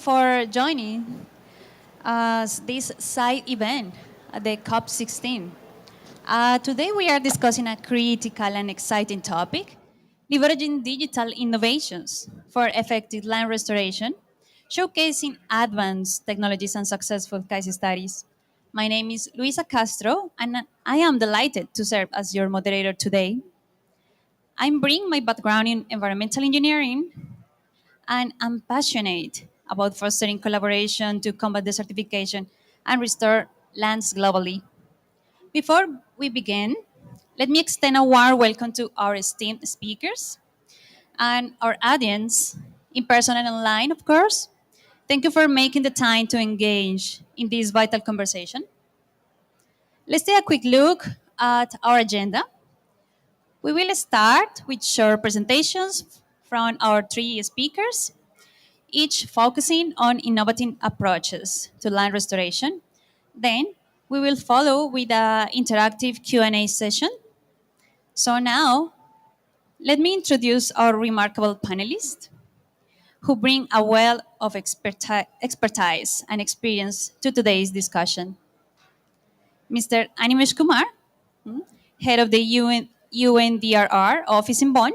for joining us this side event at the COP16. Today we are discussing a critical and exciting topic, leveraging digital innovations for effective land restoration, showcasing advanced technologies and successful case studies. My name is Luisa Castro, and I am delighted to serve as your moderator today. I'm bringing my background in environmental engineering, and I'm passionate about fostering collaboration to combat desertification and restore lands globally. Before we begin, let me extend a warm welcome to our esteemed speakers and our audience, in person and online, of course. Thank you for making the time to engage in this vital conversation. Let's take a quick look at our agenda. We will start with short presentations from our three speakers, each focusing on innovative approaches to land restoration. Then we will follow with an interactive Q&A session. So now, let me introduce our remarkable panelists who bring a wealth of expertise and experience to today's discussion. Mr. Animesh Kumar, head of the UNDRR office in Bonn.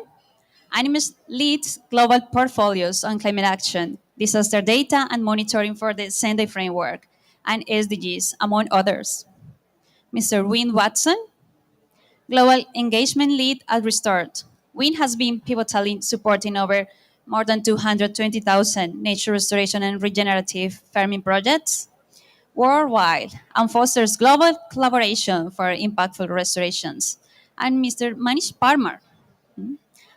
Animesh leads global portfolios on climate action, disaster data, and monitoring for the Sendai framework and SDGs, among others. Mr. Wayne Watson, global engagement lead at Restart. Wayne has been pivotal in supporting over more than 220,000 nature restoration and regenerative farming projects worldwide and fosters global collaboration for impactful restorations. And Mr. Manish Parmar,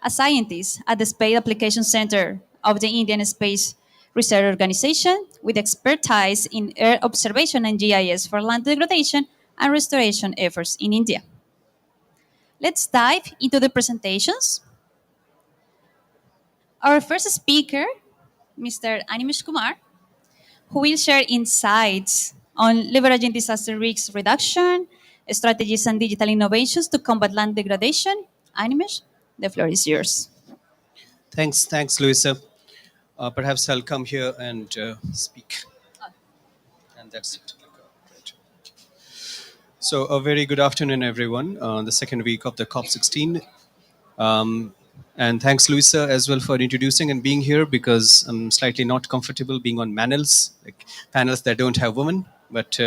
a scientist at the Space Application Center of the Indian Space Research Organization with expertise in Earth observation and GIS for land degradation and restoration efforts in India. Let's dive into the presentations. Our first speaker, Mr. Animesh Kumar, who will share insights on leveraging disaster risk reduction, strategies, and digital innovations to combat land degradation. Animesh, the floor is yours. Thanks, Louisa. Perhaps I'll come here and speak, and that's it. Right. So, a very good afternoon, everyone. The second week of the COP16, and thanks, Louisa, as well for introducing and being here because I'm slightly not comfortable being on panels, like panels that don't have women. But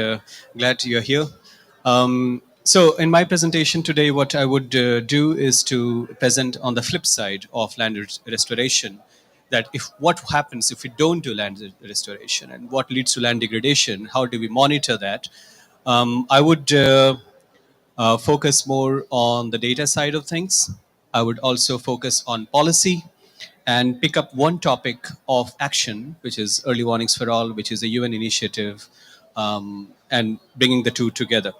glad you're here. So, in my presentation today, what I would do is to present on the flip side of land restoration. That if what happens if we don't do land restoration and what leads to land degradation, how do we monitor that? I would focus more on the data side of things. I would also focus on policy and pick up one topic of action, which is early warnings for all, which is a UN initiative, and bringing the two together.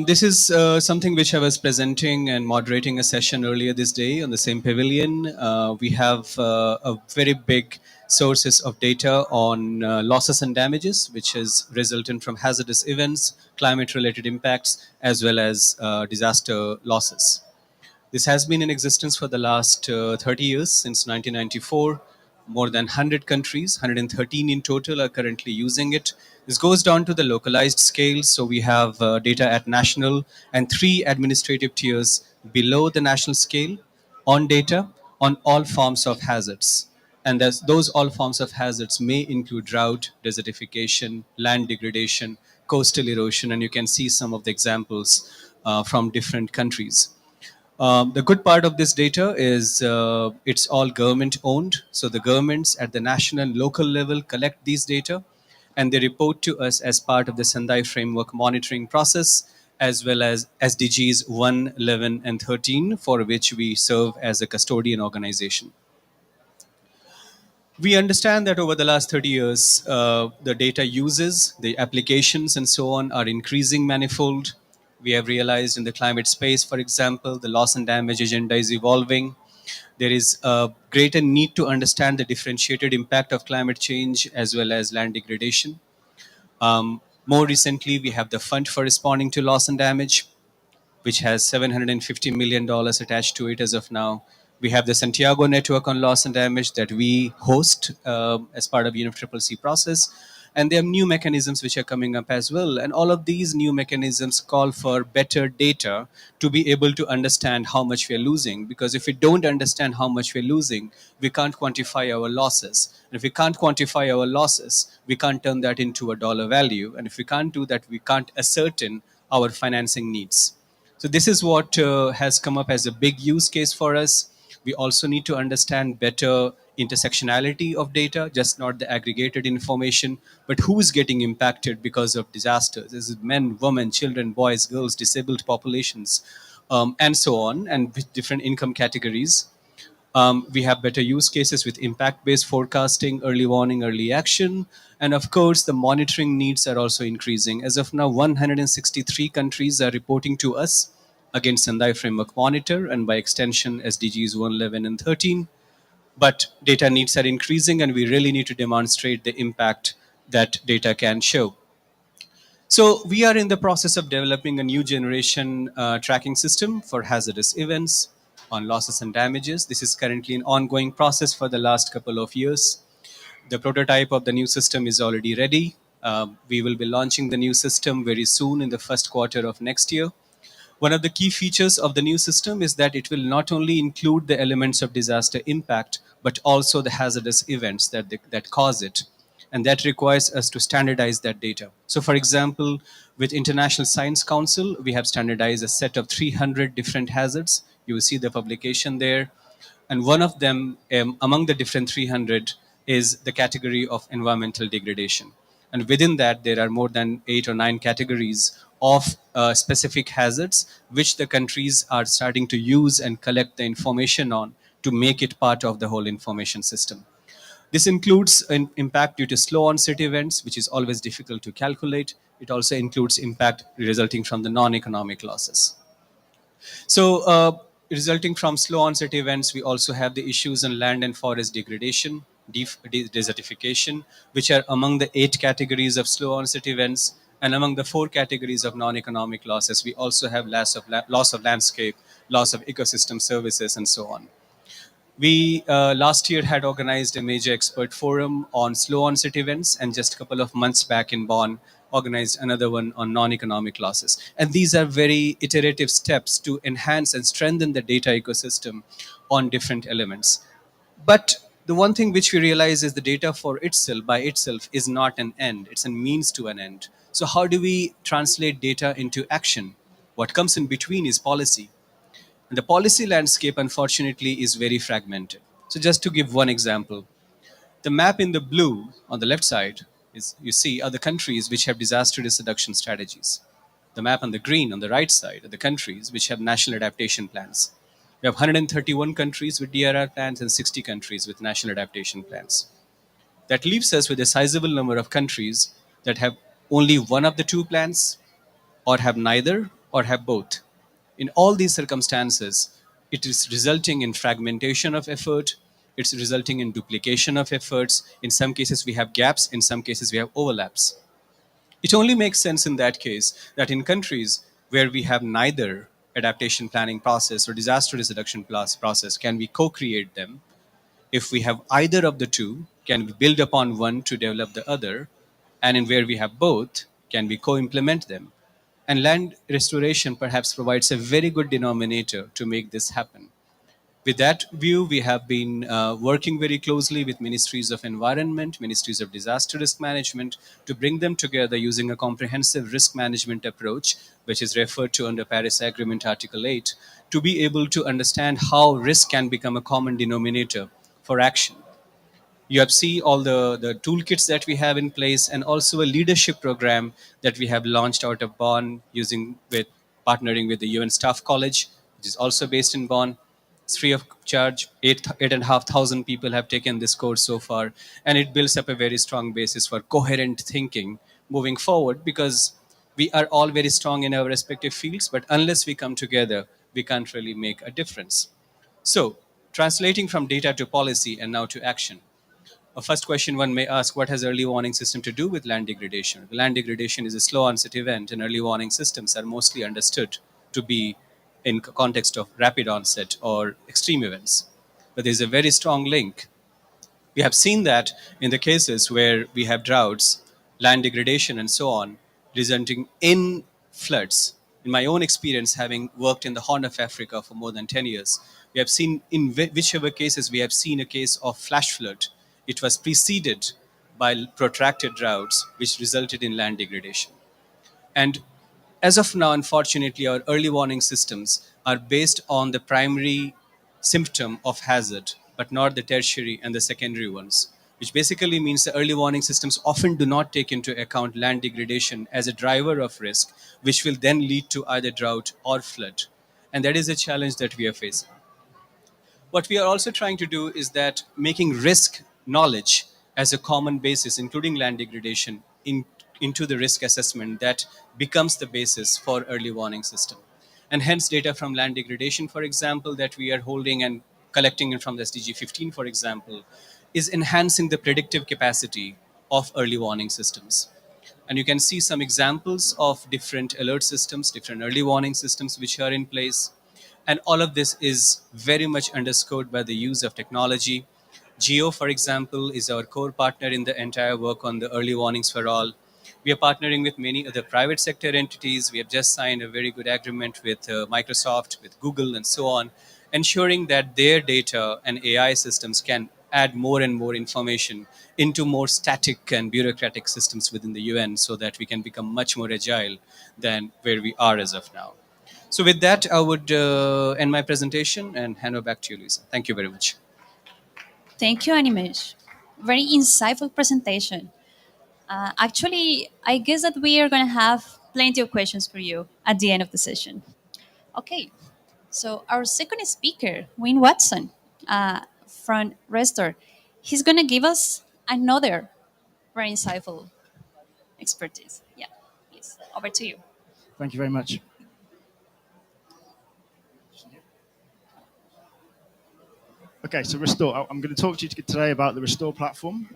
This is something which I was presenting and moderating a session earlier this day on the same pavilion. We have a very big sources of data on losses and damages, which is resultant from hazardous events, climate-related impacts, as well as disaster losses. This has been in existence for the last 30 years, since 1994. More than 100 countries, 113 in total, are currently using it. This goes down to the localized scale. So we have data at national and 3 administrative tiers below the national scale on data on all forms of hazards. And those all forms of hazards may include drought, desertification, land degradation, coastal erosion, and you can see some of the examples from different countries. The good part of this data is it's all government owned. So the governments at the national and local level collect these data and they report to us as part of the Sendai framework monitoring process, as well as SDGs 1, 11, and 13, for which we serve as a custodian organization. We understand that over the last 30 years, the data uses, the applications, and so on are increasing manifold. We have realized in the climate space, for example, the loss and damage agenda is evolving. There is a greater need to understand the differentiated impact of climate change as well as land degradation. More recently, we have the Fund for Responding to Loss and Damage, which has $750 million attached to it as of now. We have the Santiago Network on Loss and Damage that we host as part of UNFCCC process. And there are new mechanisms which are coming up as well. And all of these new mechanisms call for better data to be able to understand how much we're losing. Because if we don't understand how much we're losing, we can't quantify our losses. And if we can't quantify our losses, we can't turn that into a dollar value. And if we can't do that, we can't ascertain our financing needs. So this is what has come up as a big use case for us. We also need to understand better intersectionality of data, just not the aggregated information, but who is getting impacted because of disasters. Is it men, women, children, boys, girls, disabled populations, and so on, and with different income categories. We have better use cases with impact-based forecasting, early warning, early action, and of course, the monitoring needs are also increasing. As of now, 163 countries are reporting to us against Sendai Framework Monitor, and by extension, SDGs 111 and 13. But data needs are increasing, and we really need to demonstrate the impact that data can show. So we are in the process of developing a new generation tracking system for hazardous events on losses and damages. This is currently an ongoing process for the last couple of years. The prototype of the new system is already ready. We will be launching the new system very soon in the first quarter of next year. One of the key features of the new system is that it will not only include the elements of disaster impact, but also the hazardous events that cause it. And that requires us to standardize that data. So, for example, with International Science Council, we have standardized a set of 300 different hazards. You will see the publication there. And one of them, among the different 300, is the category of environmental degradation. And within that, there are more than 8 or 9 categories of specific hazards, which the countries are starting to use and collect the information on to make it part of the whole information system. This includes an impact due to slow onset events, which is always difficult to calculate. It also includes impact resulting from the non-economic losses. So, resulting from slow onset events, we also have the issues in land and forest degradation, desertification, which are among the 8 categories of slow onset events. And among the 4 categories of non economic losses, we also have loss of landscape, loss of ecosystem services, and so on. We last year had organized a major expert forum on slow onset events, and just a couple of months back in Bonn, organized another one on non economic losses. And these are very iterative steps to enhance and strengthen the data ecosystem on different elements. But the one thing which we realize is the data for itself, by itself, is not an end, it's a means to an end. So, how do we translate data into action? What comes in between is policy. And the policy landscape, unfortunately, is very fragmented. So, just to give one example, the map in the blue on the left side is, you see, are the countries which have disaster risk reduction strategies. The map on the green on the right side are the countries which have national adaptation plans. We have 131 countries with DRR plans and 60 countries with national adaptation plans. That leaves us with a sizable number of countries that have only one of the two plans, or have neither, or have both. In all these circumstances, it is resulting in fragmentation of effort, it's resulting in duplication of efforts. In some cases, we have gaps, in some cases, we have overlaps. It only makes sense in that case that in countries where we have neither adaptation planning process or disaster risk reduction process, can we co create them? If we have either of the two, can we build upon one to develop the other? And in where we have both, can we co implement them? And land restoration perhaps provides a very good denominator to make this happen. With that view, we have been working very closely with ministries of environment, ministries of disaster risk management, to bring them together using a comprehensive risk management approach, which is referred to under Paris Agreement Article 8, to be able to understand how risk can become a common denominator for action. You have seen all the toolkits that we have in place, and also a leadership program that we have launched out of Bonn using with partnering with the UN Staff College, which is also based in Bonn. It's free of charge. 8,500 people have taken this course so far, and it builds up a very strong basis for coherent thinking moving forward, because we are all very strong in our respective fields, but unless we come together, we can't really make a difference. So, translating from data to policy and now to action. A first question one may ask, what has early warning system to do with land degradation? Land degradation is a slow onset event, and early warning systems are mostly understood to be in context of rapid onset or extreme events. but there's a very strong link. We have seen that in the cases where we have droughts, land degradation, and so on, resulting in floods. In my own experience, having worked in the Horn of Africa for more than 10 years, we have seen in whichever cases we have seen a case of flash flood, it was preceded by protracted droughts, which resulted in land degradation. And as of now, unfortunately, our early warning systems are based on the primary symptom of hazard, but not the tertiary and the secondary ones, which basically means the early warning systems often do not take into account land degradation as a driver of risk, which will then lead to either drought or flood. And that is a challenge that we are facing. What we are also trying to do is that making risk knowledge as a common basis, including land degradation, into the risk assessment that becomes the basis for early warning system. And hence data from land degradation, for example, that we are holding and collecting from the SDG 15, for example, is enhancing the predictive capacity of early warning systems. And you can see some examples of different alert systems, different early warning systems which are in place. And all of this is very much underscored by the use of technology. Geo, for example, is our core partner in the entire work on the early warnings for all. We are partnering with many other private sector entities. We have just signed a very good agreement with Microsoft, with Google, and so on, ensuring that their data and AI systems can add more and more information into more static and bureaucratic systems within the UN so that we can become much more agile than where we are as of now. So, with that, I would end my presentation and hand over back to you, Lisa. Thank you very much. Thank you, Animesh. Very insightful presentation. Actually, I guess that we are going to have plenty of questions for you at the end of the session. Okay, so our second speaker, Wayne Watson from Restore, he's going to give us another very insightful expertise. Yeah, please, over to you. Thank you very much. Okay, so Restore. I'm going to talk to you today about the Restore platform,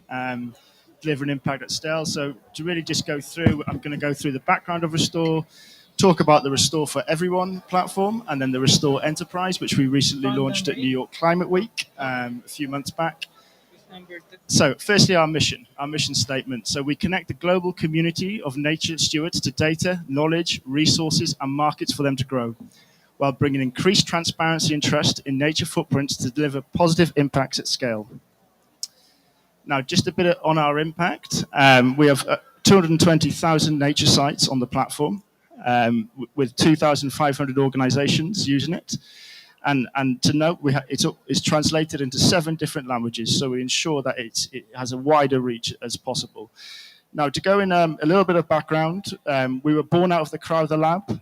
delivering impact at scale. So to really just go through, I'm going to go through the background of Restore, talk about the Restore for Everyone platform, and then the Restore Enterprise, which we recently launched at New York Climate Week a few months back. So firstly, our mission statement. So we connect the global community of nature stewards to data, knowledge, resources, and markets for them to grow, while bringing increased transparency and trust in nature footprints to deliver positive impacts at scale. Now, just a bit on our impact. We have 220,000 nature sites on the platform, with 2,500 organizations using it. And to note, it's translated into 7 different languages, so we ensure that it has a wider reach as possible. Now, to go in a little bit of background, we were born out of the Crowther Lab.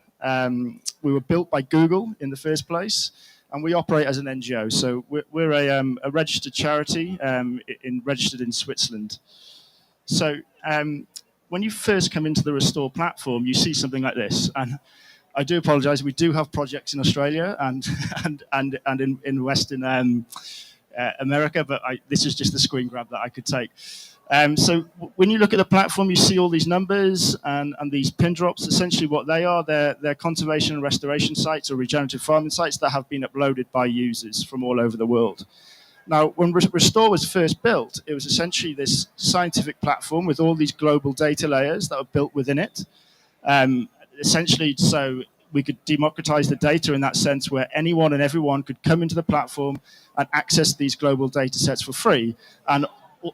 We were built by Google in the first place, and we operate as an NGO. So we're a registered charity registered in Switzerland. So when you first come into the Restore platform, you see something like this. And I do apologise. We do have projects in Australia and in Western America, but this is just the screen grab that I could take. So when you look at the platform, you see all these numbers and these pin drops. Essentially what they are, they're conservation and restoration sites or regenerative farming sites that have been uploaded by users from all over the world. Now, when Restore was first built, it was essentially this scientific platform with all these global data layers that were built within it. Essentially, so we could democratize the data in that sense where anyone and everyone could come into the platform and access these global data sets for free, and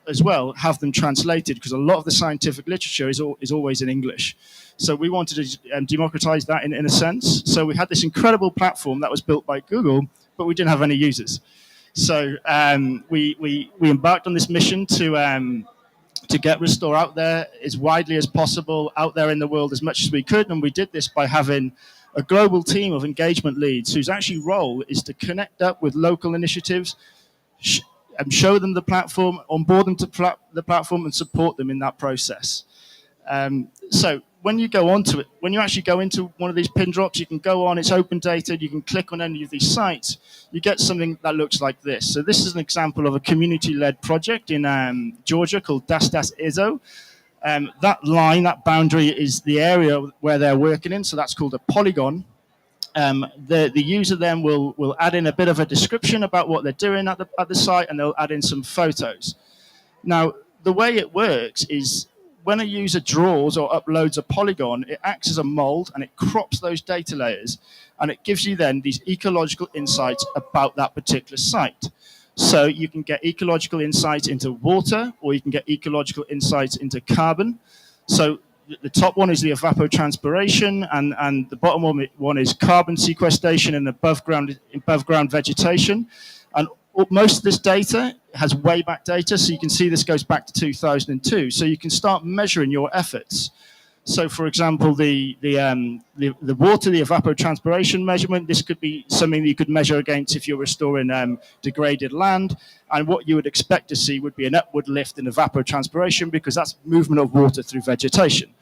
as well have them translated, because a lot of the scientific literature is always in English. So we wanted to democratize that in a sense. So we had this incredible platform that was built by Google, but we didn't have any users. So we embarked on this mission to get Restore out there as widely as possible, out there in the world as much as we could. And we did this by having a global team of engagement leads whose actually role is to connect up with local initiatives, and show them the platform, onboard them to the platform, and support them in that process. So when you go onto it, when you actually go into one of these pin drops, you can go on, it's open data, you can click on any of these sites, you get something that looks like this. So this is an example of a community-led project in Georgia called Das ISO. That line, that boundary is the area where they're working in, so that's called a polygon. The user then will add in a bit of a description about what they're doing at the site, and they'll add in some photos. Now, the way it works is when a user draws or uploads a polygon, it acts as a mold and it crops those data layers, and it gives you then these ecological insights about that particular site. So you can get ecological insights into water, or you can get ecological insights into carbon. So the top one is the evapotranspiration, and the bottom one is carbon sequestration and above ground vegetation. And most of this data has way back data, so you can see this goes back to 2002. So you can start measuring your efforts. So, for example, the water, the evapotranspiration measurement, this could be something that you could measure against if you're restoring degraded land. And what you would expect to see would be an upward lift in evapotranspiration, because that's movement of water through vegetation.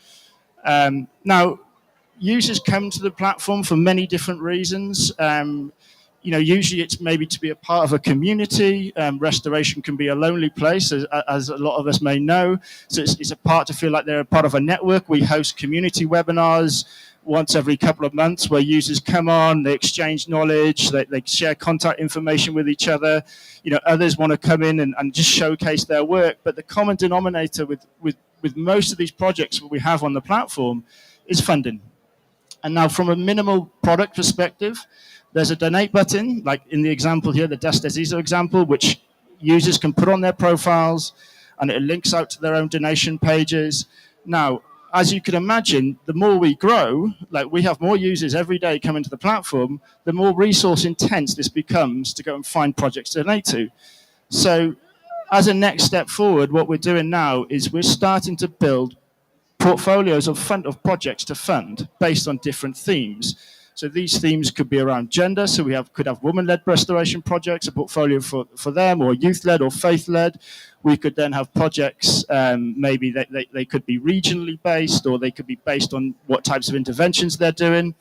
Now, users come to the platform for many different reasons. Usually it's maybe to be a part of a community. Restoration can be a lonely place, as a lot of us may know. So it's a part to feel like they're a part of a network. We host community webinars once every couple of months where users come on, they exchange knowledge, they share contact information with each other. Others want to come in and just showcase their work. But the common denominator with most of these projects that we have on the platform is funding. And now, from a minimal product perspective, there's a donate button, like in the example here, the Destesizo example, which users can put on their profiles, and it links out to their own donation pages. Now, as you can imagine, the more we grow, like we have more users every day coming to the platform, the more resource intense this becomes to go and find projects to donate to. So as a next step forward, what we're doing now is we're starting to build portfolios of projects to fund based on different themes. So these themes could be around gender. So we could have women-led restoration projects, a portfolio for them, or youth-led or faith-led. We could then have projects, maybe they could be regionally based, or they could be based on what types of interventions they're doing.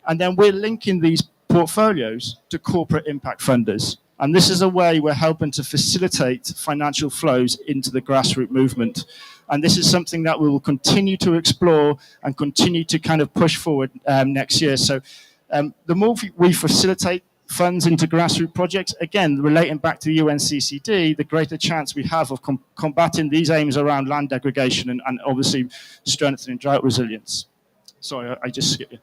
And then we're linking these portfolios to corporate impact funders. And this is a way we're helping to facilitate financial flows into the grassroots movement. And this is something that we will continue to explore and continue to kind of push forward next year. So the more we facilitate funds into grassroots projects, again, relating back to UNCCD, the greater chance we have of combating these aims around land degradation and obviously strengthening drought resilience. Sorry, I just skipped you.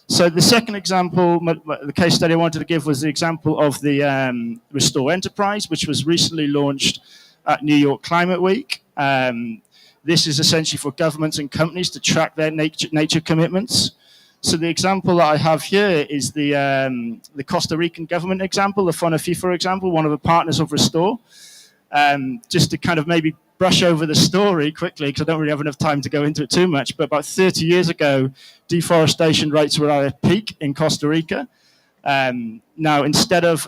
So the second example, the case study I wanted to give was the example of the Restore Enterprise, which was recently launched at New York Climate Week. This is essentially for governments and companies to track their nature commitments. So the example that I have here is the Costa Rican government example, the FONAFIFA example, one of the partners of Restore. Just to kind of maybe brush over the story quickly, because I don't really have enough time to go into it too much, but about 30 years ago, deforestation rates were at a peak in Costa Rica. Now, instead of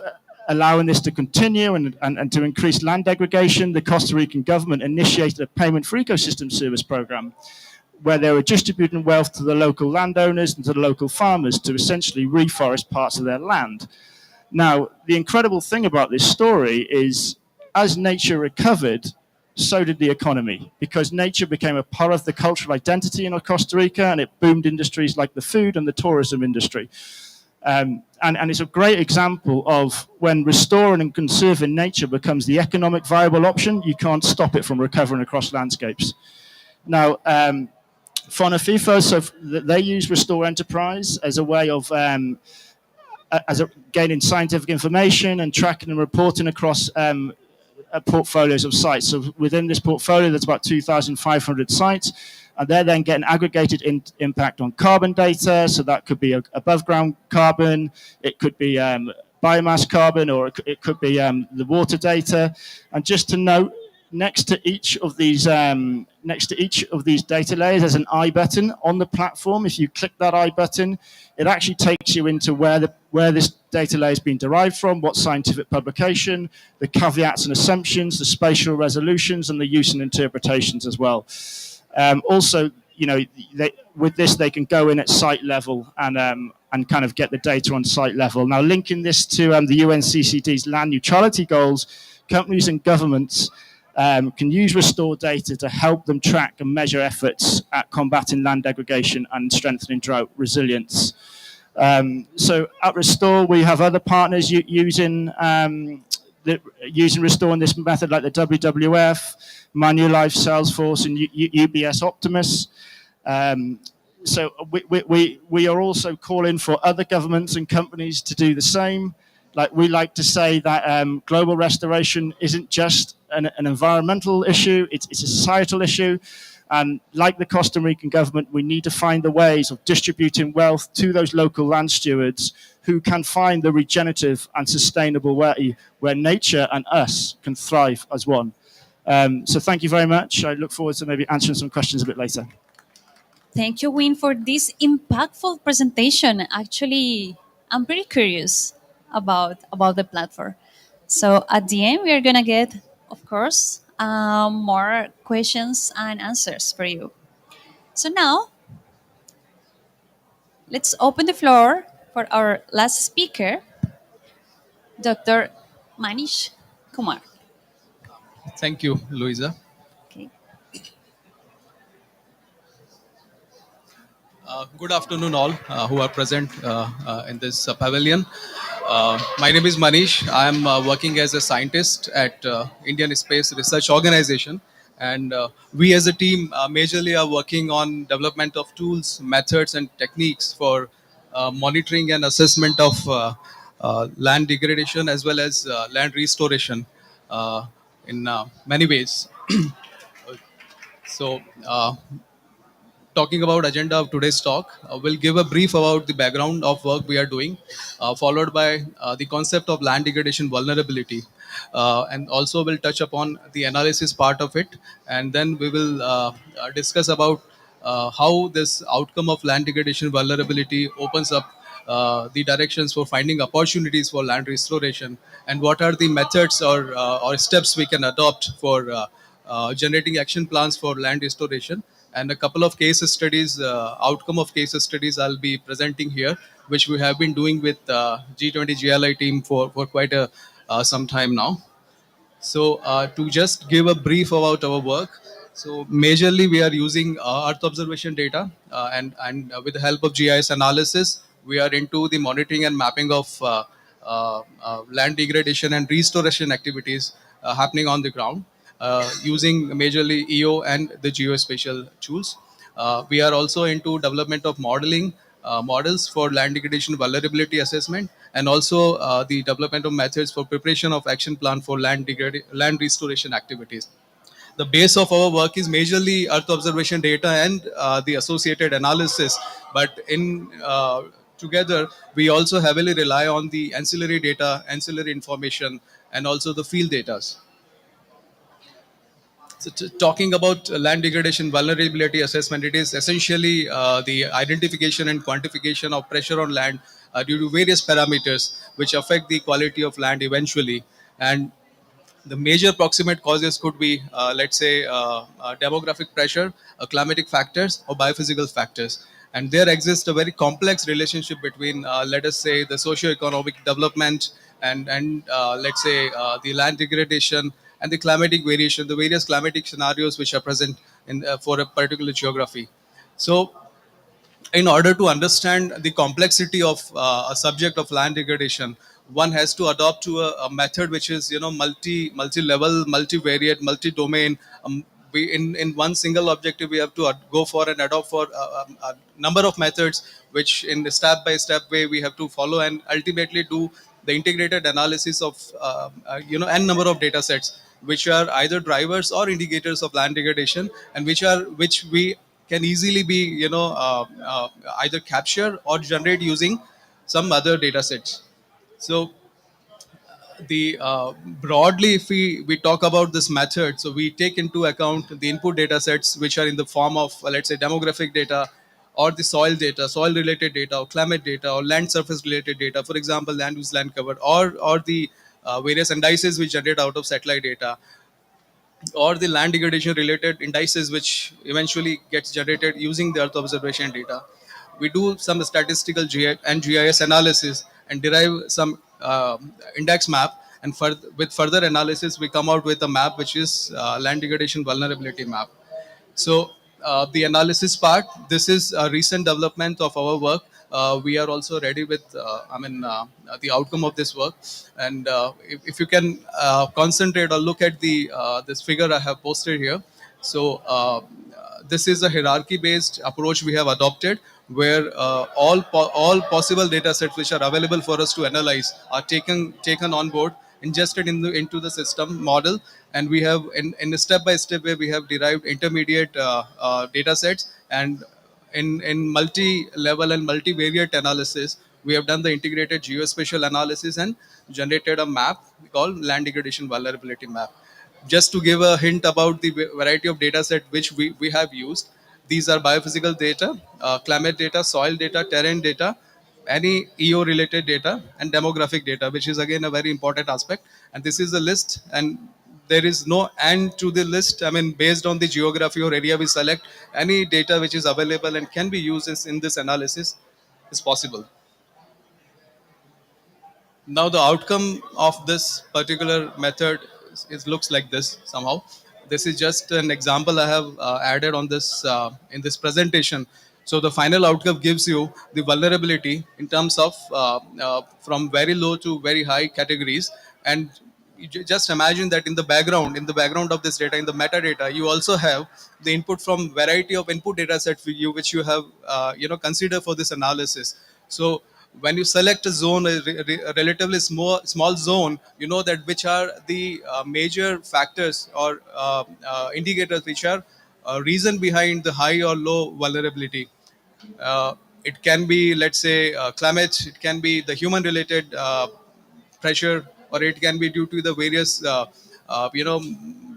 allowing this to continue and to increase land degradation, the Costa Rican government initiated a payment for ecosystem service program, where they were distributing wealth to the local landowners and to the local farmers to essentially reforest parts of their land. Now, the incredible thing about this story is, as nature recovered, so did the economy, because nature became a part of the cultural identity in Costa Rica, and it boomed industries like the food and the tourism industry. And it's a great example of when restoring and conserving nature becomes the economic viable option, you can't stop it from recovering across landscapes. Now, FONAFIFA, so they use Restore Enterprise as a way of gaining scientific information and tracking and reporting across portfolios of sites. So within this portfolio, there's about 2,500 sites, and they're then getting aggregated impact on carbon data. So that could be above ground carbon, it could be biomass carbon, or it could be the water data. And just to note, next to each of these data layers, there's an I button on the platform. If you click that I button, it actually takes you into where this data layer has been derived from, what scientific publication, the caveats and assumptions, the spatial resolutions, and the use and interpretations as well. Also, with this, they can go in at site level and kind of get the data on site level. Now, linking this to the UNCCD's land neutrality goals, companies and governments can use Restore data to help them track and measure efforts at combating land degradation and strengthening drought resilience. So at Restore, we have other partners using Restore in this method, like the WWF, Manulife, Salesforce, and UBS Optimus. So we are also calling for other governments and companies to do the same. Like we like to say that global restoration isn't just an environmental issue; it's a societal issue. And like the Costa Rican government, we need to find the ways of distributing wealth to those local land stewards who can find the regenerative and sustainable way where nature and us can thrive as one. So thank you very much. I look forward to maybe answering some questions a bit later. Thank you, Win, for this impactful presentation. Actually, I'm pretty curious about the platform. So at the end, we are gonna get, of course, more questions and answers for you. So now, let's open the floor for our last speaker, Dr. Manish Kumar. Thank you, Louisa. Okay. Good afternoon, all who are present in this pavilion. My name is Manish. I am working as a scientist at Indian Space Research Organization, and we as a team majorly are working on development of tools, methods, and techniques for monitoring and assessment of land degradation as well as land restoration in many ways. So, talking about agenda of today's talk, we'll give a brief about the background of work we are doing, followed by the concept of land degradation vulnerability, and also we'll touch upon the analysis part of it, and then we will discuss about how this outcome of land degradation vulnerability opens up the directions for finding opportunities for land restoration, and what are the methods or steps we can adopt for generating action plans for land restoration, and a couple of case studies, outcome of case studies I'll be presenting here, which we have been doing with G20 GLI team for quite some time now. So to just give a brief about our work, so majorly we are using Earth observation data, and with the help of GIS analysis, we are into the monitoring and mapping of land degradation and restoration activities happening on the ground, using majorly EO and the geospatial tools. We are also into development of modeling models for land degradation vulnerability assessment, and also the development of methods for preparation of action plan for land restoration activities. The base of our work is majorly Earth observation data and the associated analysis, but in together we also heavily rely on the ancillary data, ancillary information, and also the field data. So talking about land degradation vulnerability assessment, it is essentially the identification and quantification of pressure on land due to various parameters which affect the quality of land eventually. And the major proximate causes could be, let's say, demographic pressure, climatic factors, or biophysical factors. And there exists a very complex relationship between, let us say, the socio-economic development and let's say, the land degradation and the climatic variation, the various climatic scenarios which are present in for a particular geography. So in order to understand the complexity of a subject of land degradation, one has to adopt to a method which is, multi level, multivariate, multi domain. We in one single objective we have to go for and adopt for a number of methods which in the step by step way we have to follow, and ultimately do the integrated analysis of n number of data sets which are either drivers or indicators of land degradation, and which we can easily be, either capture or generate using some other data sets. So the broadly, if we talk about this method, so we take into account the input data sets which are in the form of, let's say, demographic data, or the soil data, soil related data, or climate data, or land surface related data, for example land use, land cover, or the various indices which generate out of satellite data, or the land degradation related indices which eventually gets generated using the earth observation data. We do some statistical and GIS analysis and derive some index map, and with further analysis we come out with a map which is land degradation vulnerability map. So the analysis part, this is a recent development of our work. we are also ready with, the outcome of this work. And if you can concentrate or look at the this figure I have posted here. So this is a hierarchy-based approach we have adopted, where all possible data sets which are available for us to analyze are taken on board, ingested into the system model, and we have in a step-by-step way we have derived intermediate data sets, and in multi-level and multivariate analysis, we have done the integrated geospatial analysis and generated a map called land degradation vulnerability map. Just to give a hint about the variety of data set which we have used, these are biophysical data, climate data, soil data, terrain data, any EO related data, and demographic data, which is again a very important aspect. And this is a list, and there is no end to the list. I mean, based on the geography or area we select, any data which is available and can be used in this analysis is possible. Now the outcome of this particular method looks like this somehow. This is just an example I have added on this in this presentation. So the final outcome gives you the vulnerability in terms of from very low to very high categories. And just imagine that in the background of this data, in the metadata, you also have the input from variety of input data sets for you, which you have consider for this analysis. So when you select a zone, a relatively small zone, you know that which are the major factors or indicators which are reason behind the high or low vulnerability. uh, it can be, let's say, climate, it can be the human related pressure, or it can be due to the various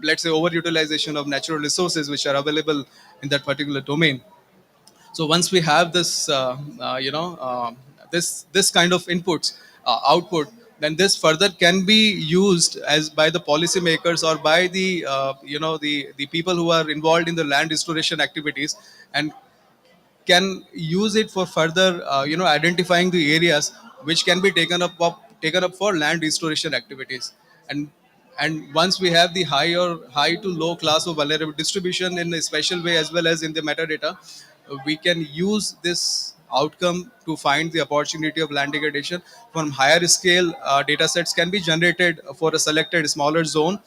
let's say overutilization of natural resources which are available in that particular domain. So once we have this this kind of inputs, output, then this further can be used as by the policymakers or by the the people who are involved in the land restoration activities, and can use it for further identifying the areas which can be taken up for land restoration activities. And once we have the high to low class of vulnerable distribution in a special way as well as in the metadata, we can use this outcome to find the opportunity of land degradation. From higher scale data sets can be generated for a selected smaller zone,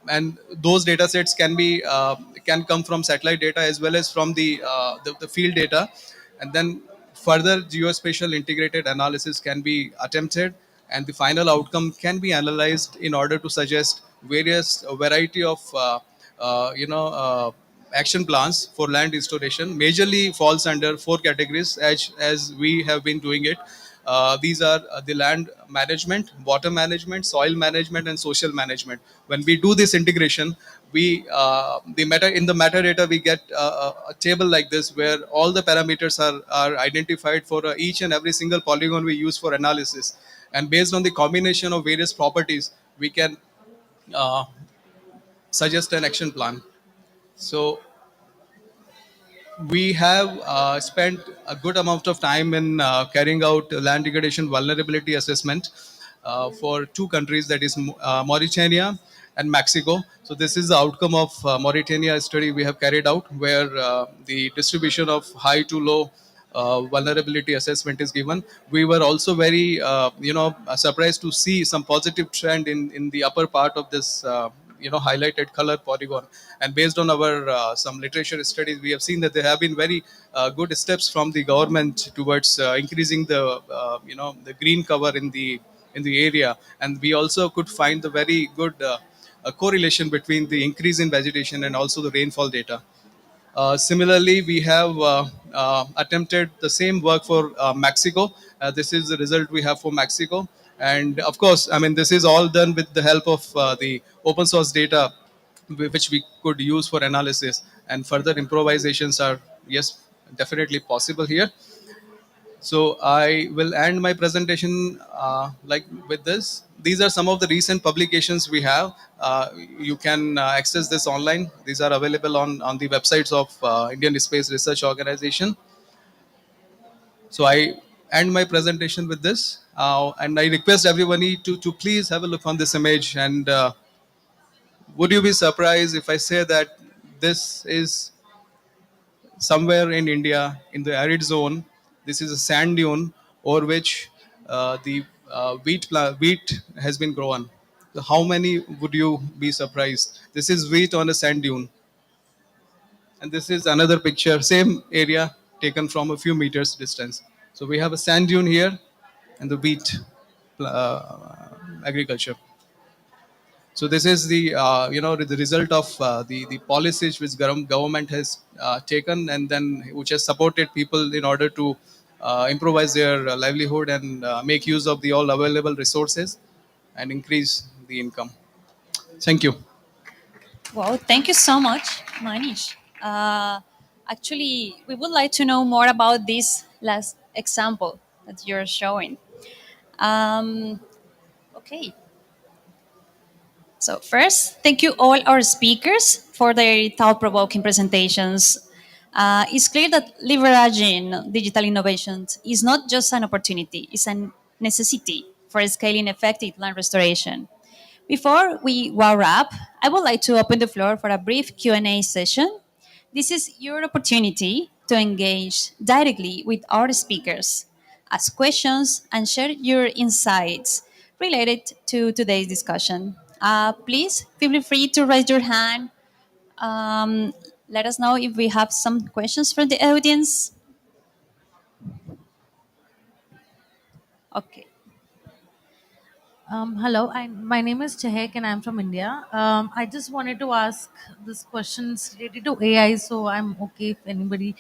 and those data sets can come from satellite data as well as from the field data. And then further geospatial integrated analysis can be attempted, and the final outcome can be analyzed in order to suggest various variety of action plans for land restoration. Majorly falls under four categories as we have been doing it. These are the land management, water management, soil management, and social management. When we do this integration, we in the metadata we get a table like this where all the parameters are identified for each and every single polygon we use for analysis, and based on the combination of various properties, we can uh, suggest an action plan. So we have spent a good amount of time in carrying out land degradation vulnerability assessment for two countries, that is Mauritania and Mexico. So this is the outcome of Mauritania study we have carried out, where the distribution of high to low vulnerability assessment is given. We were also very surprised to see some positive trend in the upper part of this highlighted color polygon. And based on our some literature studies, we have seen that there have been very good steps from the government towards increasing the the green cover in the area. And we also could find the very good correlation between the increase in vegetation and also the rainfall data. Similarly, we have attempted the same work for Mexico. This is the result we have for Mexico. And of course, I mean, this is all done with the help of the open source data, which we could use for analysis. And further improvisations are, yes, definitely possible here. So I will end my presentation like with this. These are some of the recent publications we have. You can access this online. These are available on the websites of Indian Space Research Organization. So I end my presentation with this. And I request everybody to please have a look on this image. And would you be surprised if I say that this is somewhere in India in the arid zone? This is a sand dune over which the wheat has been grown. So how many would you be surprised? This is wheat on a sand dune, and this is another picture, same area taken from a few meters distance. So we have a sand dune here, and the wheat agriculture. So this is the the result of the policies which government has taken, and then which has supported people in order to improvise their livelihood and make use of the all available resources and increase the income. Thank you. Wow, thank you so much, Manish. Actually, we would like to know more about this last example that you're showing. Um, okay, so first, thank you all our speakers for their thought-provoking presentations. It's clear that leveraging digital innovations is not just an opportunity; it's a necessity for scaling effective land restoration. Before we wrap up, I would like to open the floor for a brief Q&A session. This is your opportunity to engage directly with our speakers, ask questions, and share your insights related to today's discussion. Please feel free to raise your hand. Um, Let us know if we have some questions from the audience. Okay. Hello, my name is Chehek and I'm from India. I just wanted to ask this questions related to AI, so I'm okay if anybody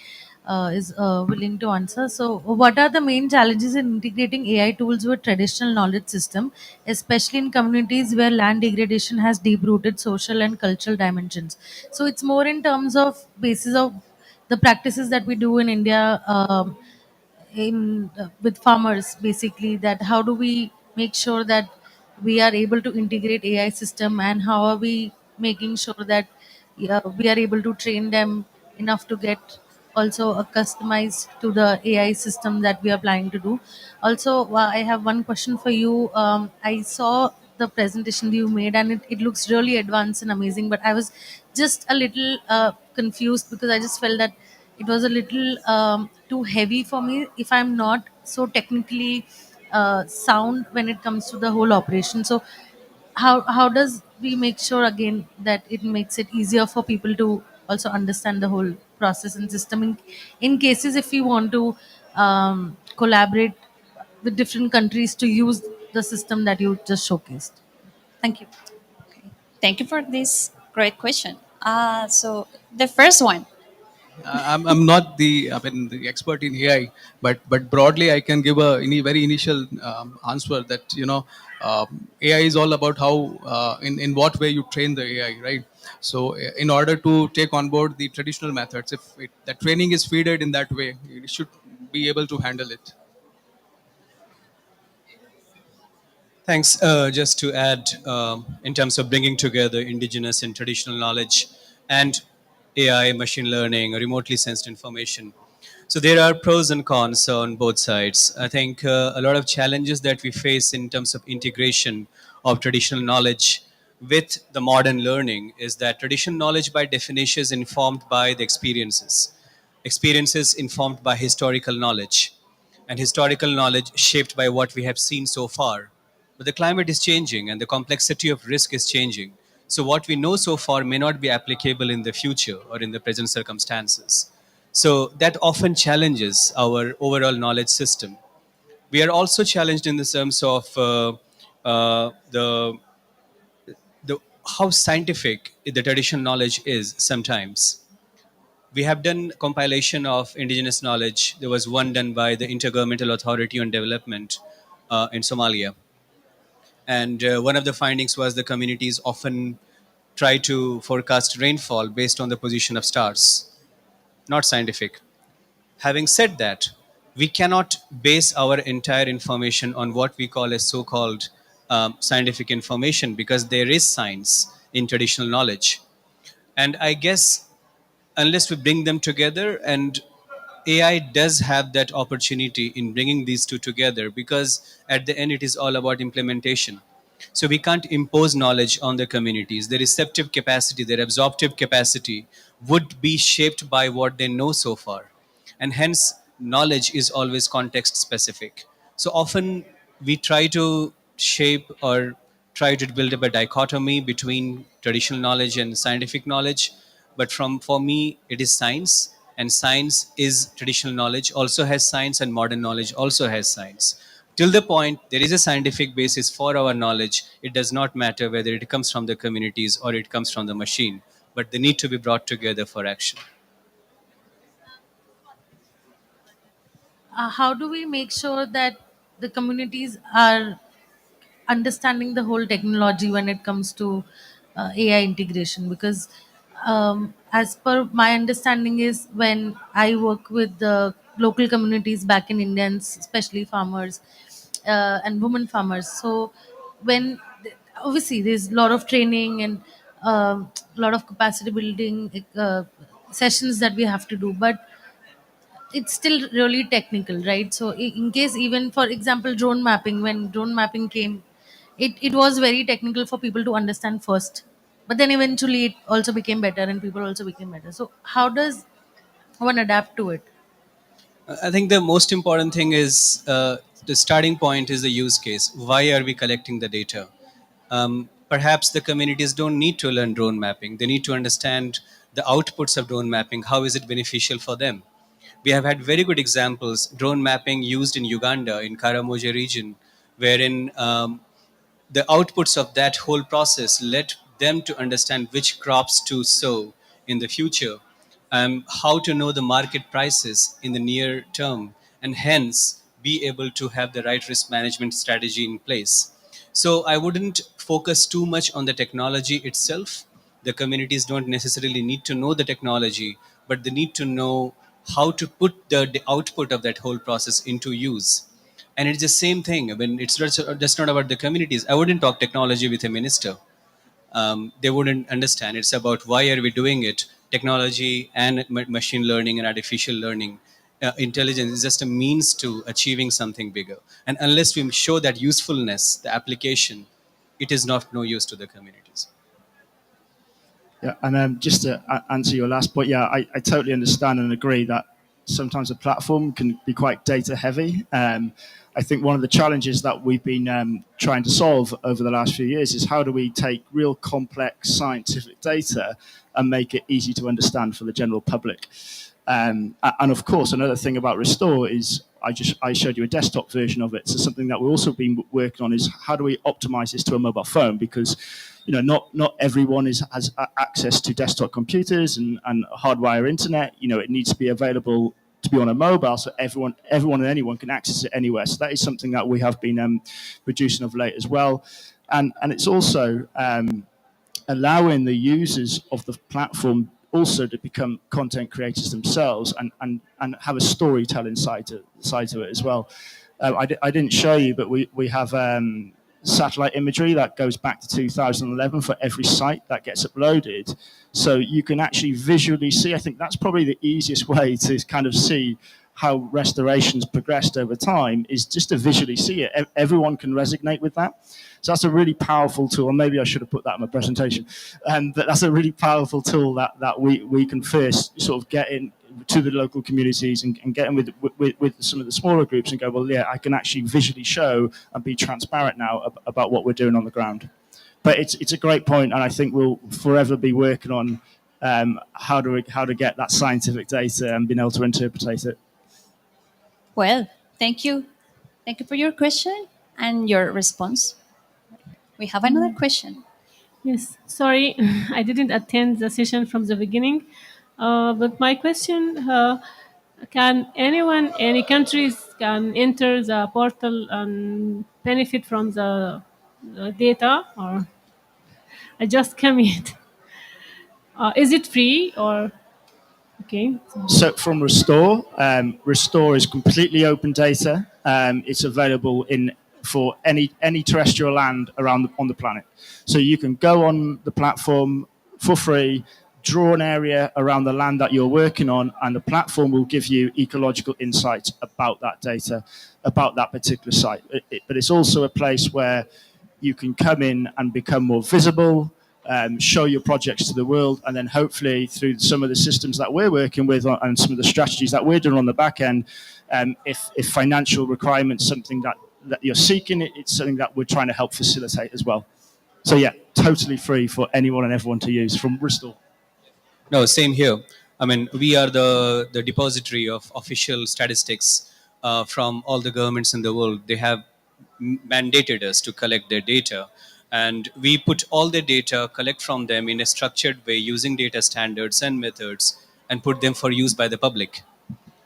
is willing to answer. So, what are the main challenges in integrating AI tools with traditional knowledge system, especially in communities where land degradation has deep-rooted social and cultural dimensions? So, it's more in terms of basis of the practices that we do in India. In with farmers, basically, that how do we make sure that we are able to integrate AI system, and how are we making sure that, yeah, we are able to train them enough to get also customized to the AI system that we are planning to do. Also, I have one question for you. I saw the presentation you made, and it looks really advanced and amazing, but I was just a little confused because I just felt that it was a little too heavy for me if I'm not so technically sound when it comes to the whole operation. So how does we make sure again that it makes it easier for people to also understand the whole process and system in cases if we want to collaborate with different countries to use the system that you just showcased? Thank you. Okay. Thank you for this great question. So the first one. I'm not the expert in AI, but broadly I can give very initial answer that AI is all about how in what way you train the AI, right? So in order to take on board the traditional methods, if the training is fed in that way, it should be able to handle it. Thanks. Just to add, in terms of bringing together indigenous and traditional knowledge and AI, machine learning, remotely sensed information. So there are pros and cons on both sides. I think a lot of challenges that we face in terms of integration of traditional knowledge with the modern learning is that traditional knowledge, by definition, is informed by the experiences informed by historical knowledge, and historical knowledge shaped by what we have seen so far. But the climate is changing and the complexity of risk is changing. So, what we know so far may not be applicable in the future or in the present circumstances. So, that often challenges our overall knowledge system. We are also challenged in the terms of the how scientific the traditional knowledge is sometimes. We have done compilation of indigenous knowledge. There was one done by the Intergovernmental Authority on Development in Somalia, and one of the findings was the communities often try to forecast rainfall based on the position of stars. Not scientific. Having said that, we cannot base our entire information on what we call as so-called scientific information, because there is science in traditional knowledge. And I guess unless we bring them together, and AI does have that opportunity in bringing these two together, because at the end it is all about implementation. So we can't impose knowledge on the communities. Their receptive capacity, their absorptive capacity would be shaped by what they know so far. And hence, knowledge is always context specific. So often we try to shape or try to build up a dichotomy between traditional knowledge and scientific knowledge. But for me, it is science, and science is traditional knowledge, also has science, and modern knowledge also has science. Till the point there is a scientific basis for our knowledge, it does not matter whether it comes from the communities or it comes from the machine, but they need to be brought together for action. How do we make sure that the communities are understanding the whole technology when it comes to AI integration? Because as per my understanding is when I work with the local communities back in India, and especially farmers and women farmers. So when obviously there's a lot of training and a lot of capacity building sessions that we have to do, but it's still really technical, right? So in case, even for example, drone mapping, when drone mapping came, it was very technical for people to understand first, but then eventually it also became better and people also became better. So how does one adapt to it? I think the most important thing is the starting point is the use case. Why are we collecting the data? Perhaps the communities don't need to learn drone mapping. They need to understand the outputs of drone mapping. How is it beneficial for them? We have had very good examples, drone mapping used in Uganda, in Karamoja region, wherein the outputs of that whole process led them to understand which crops to sow in the future, how to know the market prices in the near term, and hence be able to have the right risk management strategy in place. So I wouldn't focus too much on the technology itself. The communities don't necessarily need to know the technology, but they need to know how to put the output of that whole process into use. And it's the same thing when it's just not about the communities. I wouldn't talk technology with a minister. They wouldn't understand. It's about why are we doing it. Technology and machine learning and artificial learning, intelligence is just a means to achieving something bigger. And unless we show that usefulness, the application, it is not no use to the communities. Yeah, and just to answer your last point, yeah, I totally understand and agree that sometimes a platform can be quite data heavy. I think one of the challenges that we've been trying to solve over the last few years is how do we take real complex scientific data and make it easy to understand for the general public. And of course, another thing about Restore is I showed you a desktop version of it. So something that we've also been working on is how do we optimize this to a mobile phone, because not everyone has access to desktop computers and hardwire internet. It needs to be available to be on a mobile, so everyone and anyone can access it anywhere. So that is something that we have been producing of late as well, and it's also allowing the users of the platform also to become content creators themselves and have a storytelling side to it as well. I didn't show you, but we have satellite imagery that goes back to 2011 for every site that gets uploaded. So you can actually visually see, I think that's probably the easiest way to kind of see how restoration's progressed over time, is just to visually see it. Everyone can resonate with that. So that's a really powerful tool. And maybe I should have put that in my presentation. But that's a really powerful tool that we can first sort of get in to the local communities and get in with some of the smaller groups and go, well, yeah, I can actually visually show and be transparent now about what we're doing on the ground. But it's a great point, and I think we'll forever be working on how to get that scientific data and being able to interpret it. Well, thank you. Thank you for your question and your response. We have another question. Yes, sorry, I didn't attend the session from the beginning. But my question, can anyone, any countries can enter the portal and benefit from the data, or I just came in? Is it free or okay? So from Restore, Restore is completely open data. It's available for any terrestrial land around on the planet. So you can go on the platform for free, draw an area around the land that you're working on, and the platform will give you ecological insights about that data, about that particular site. But it's also a place where you can come in and become more visible. show your projects to the world, and then hopefully through some of the systems that we're working with and some of the strategies that we're doing on the back end, if financial requirements something that you're seeking, it's something that we're trying to help facilitate as well. So yeah, totally free for anyone and everyone to use from Bristol. No, same here. I mean, we are the depository of official statistics from all the governments in the world. They have mandated us to collect their data, and we put all the data, collect from them in a structured way using data standards and methods, and put them for use by the public.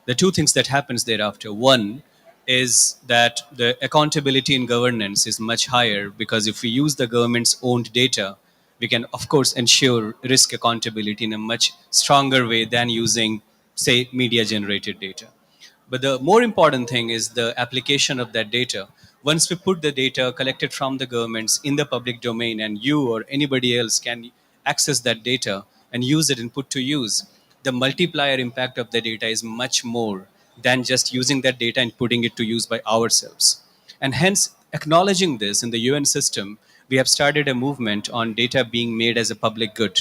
The two things that happens thereafter: one is that the accountability in governance is much higher, because if we use the government's owned data, we can of course ensure risk accountability in a much stronger way than using, say, media generated data. But the more important thing is the application of that data. Once we put the data collected from the governments in the public domain, and you or anybody else can access that data and use it and put to use, the multiplier impact of the data is much more than just using that data and putting it to use by ourselves. And hence, acknowledging this in the UN system, we have started a movement on data being made as a public good.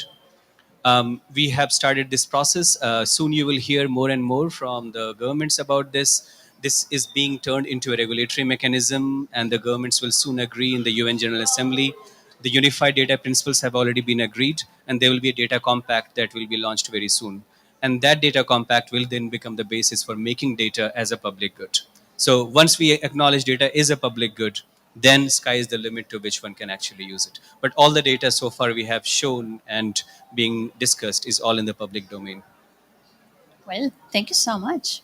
We have started this process. Soon you will hear more and more from the governments about this. This is being turned into a regulatory mechanism, and the governments will soon agree in the UN General Assembly. The unified data principles have already been agreed, and there will be a data compact that will be launched very soon. And that data compact will then become the basis for making data as a public good. So once we acknowledge data is a public good, then sky is the limit to which one can actually use it. But all the data so far we have shown and being discussed is all in the public domain. Well, thank you so much.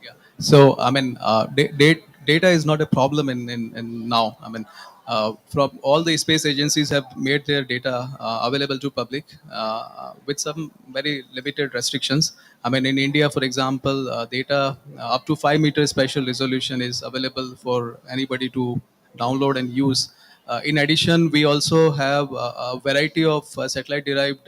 Yeah. So I mean, data is not a problem in now. I mean, from all the space agencies have made their data available to public with some very limited restrictions. I mean, in India, for example, data up to 5 meters spatial resolution is available for anybody to download and use. In addition, we also have a variety of satellite derived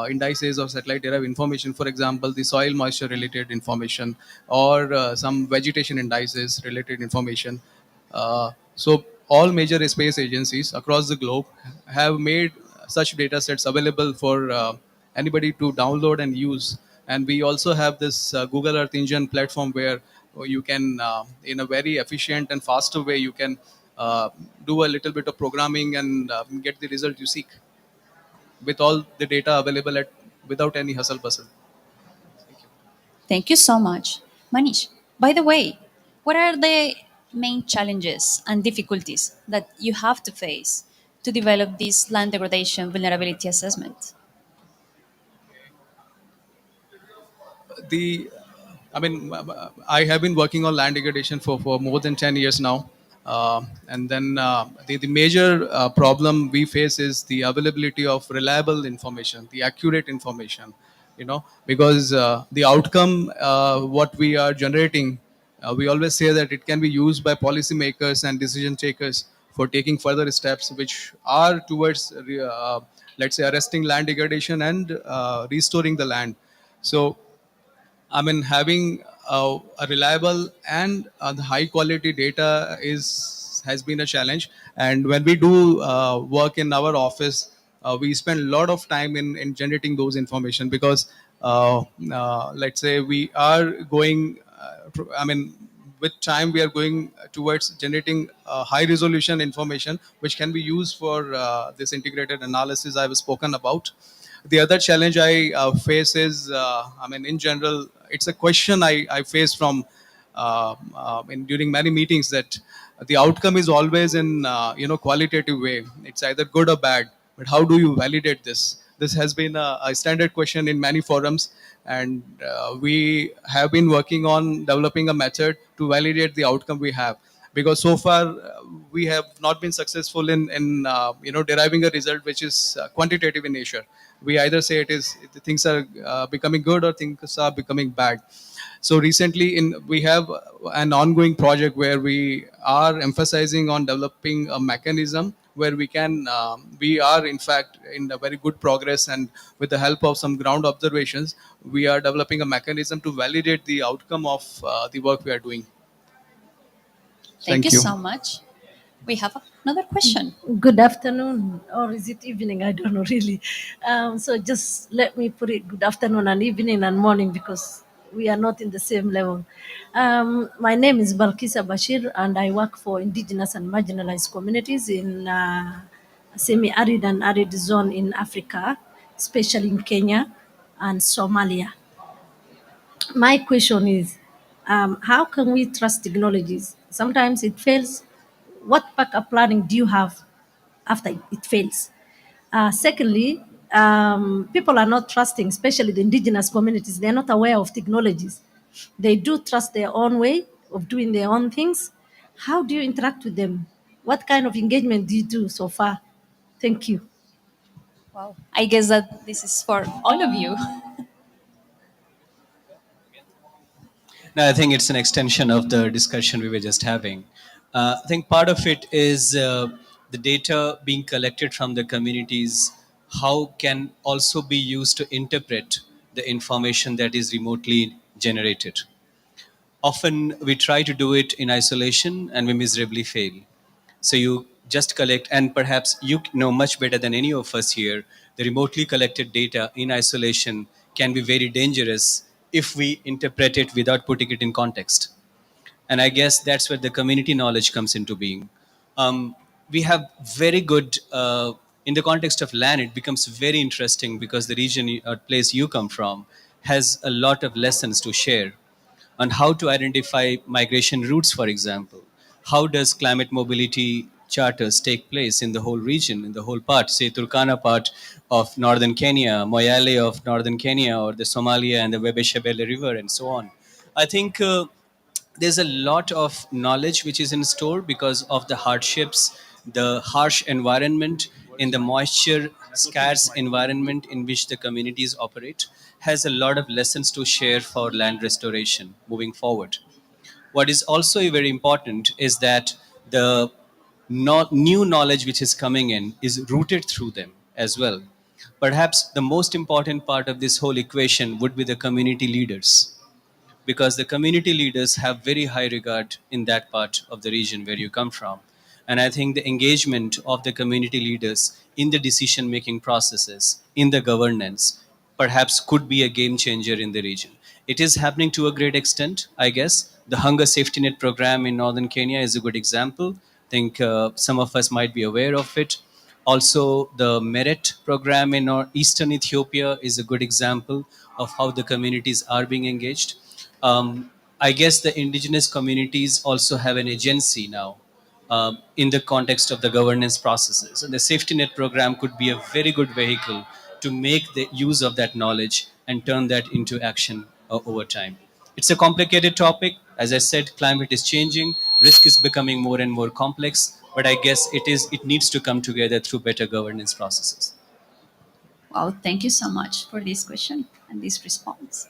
indices of satellite derived information, for example, the soil moisture related information, or some vegetation indices related information. So, all major space agencies across the globe have made such data sets available for anybody to download and use. And we also have this Google Earth Engine platform where you can, in a very efficient and faster way, you can do a little bit of programming and get the result you seek with all the data available at without any hustle bustle. Thank you so much. Manish, by the way, what are the main challenges and difficulties that you have to face to develop this land degradation vulnerability assessment? The I mean, I have been working on land degradation for more than 10 years now. And then the major problem we face is the availability of reliable information, the accurate information, because the outcome, what we are generating, we always say that it can be used by policymakers and decision takers for taking further steps which are towards, let's say, arresting land degradation and restoring the land. So I mean, having a reliable and the high quality data is has been a challenge. And when we do work in our office, we spend a lot of time in generating those information, because let's say we are going. I mean, with time we are going towards generating high resolution information, which can be used for this integrated analysis I've spoken about. The other challenge I face is, I mean, in general, it's a question I face from during many meetings, that the outcome is always in qualitative way. It's either good or bad, but how do you validate this? This has been a standard question in many forums, and we have been working on developing a method to validate the outcome we have, because so far we have not been successful in deriving a result which is quantitative in nature. We either say it is things are becoming good or things are becoming bad. So recently we have an ongoing project where we are emphasizing on developing a mechanism where we are in fact in a very good progress, and with the help of some ground observations, we are developing a mechanism to validate the outcome of the work we are doing. Thank you Thank you. so much. We have another question. Good afternoon, or is it evening? I don't know really. So just let me put it good afternoon and evening and morning because we are not in the same level. My name is Balkisa Bashir, and I work for indigenous and marginalized communities in semi-arid and arid zone in Africa, especially in Kenya and Somalia. My question is, how can we trust technologies? Sometimes it fails. What backup planning do you have after it fails? Secondly, people are not trusting, especially the indigenous communities. They're not aware of technologies. They do trust their own way of doing their own things. How do you interact with them? What kind of engagement do you do so far? Thank you. Wow. I guess that this is for all of you. No, I think it's an extension of the discussion we were just having. I think part of it is the data being collected from the communities, how can also be used to interpret the information that is remotely generated. Often we try to do it in isolation and we miserably fail. So you just collect, and perhaps you know much better than any of us here, the remotely collected data in isolation can be very dangerous if we interpret it without putting it in context. And I guess that's where the community knowledge comes into being. We have very good, in the context of land, it becomes very interesting because the region or place you come from has a lot of lessons to share on how to identify migration routes, for example. How does climate mobility charters take place in the whole region, in the whole part, say Turkana part of northern Kenya, Moyale of northern Kenya, or the Somalia and the Webeshebele River, and so on. I think there's a lot of knowledge which is in store because of the hardships, the harsh environment, in the moisture scarce environment in which the communities operate, has a lot of lessons to share for land restoration moving forward. What is also very important is that the new knowledge which is coming in is rooted through them as well. Perhaps the most important part of this whole equation would be the community leaders, because the community leaders have very high regard in that part of the region where you come from. And I think the engagement of the community leaders in the decision making processes, in the governance, perhaps could be a game changer in the region. It is happening to a great extent, I guess. The Hunger Safety Net program in northern Kenya is a good example. I think some of us might be aware of it. Also, the Merit program in eastern Ethiopia is a good example of how the communities are being engaged. I guess the indigenous communities also have an agency now in the context of the governance processes. And the safety net program could be a very good vehicle to make the use of that knowledge and turn that into action over time. It's a complicated topic. As I said, climate is changing, risk is becoming more and more complex, but I guess it needs to come together through better governance processes. Wow, thank you so much for this question and this response.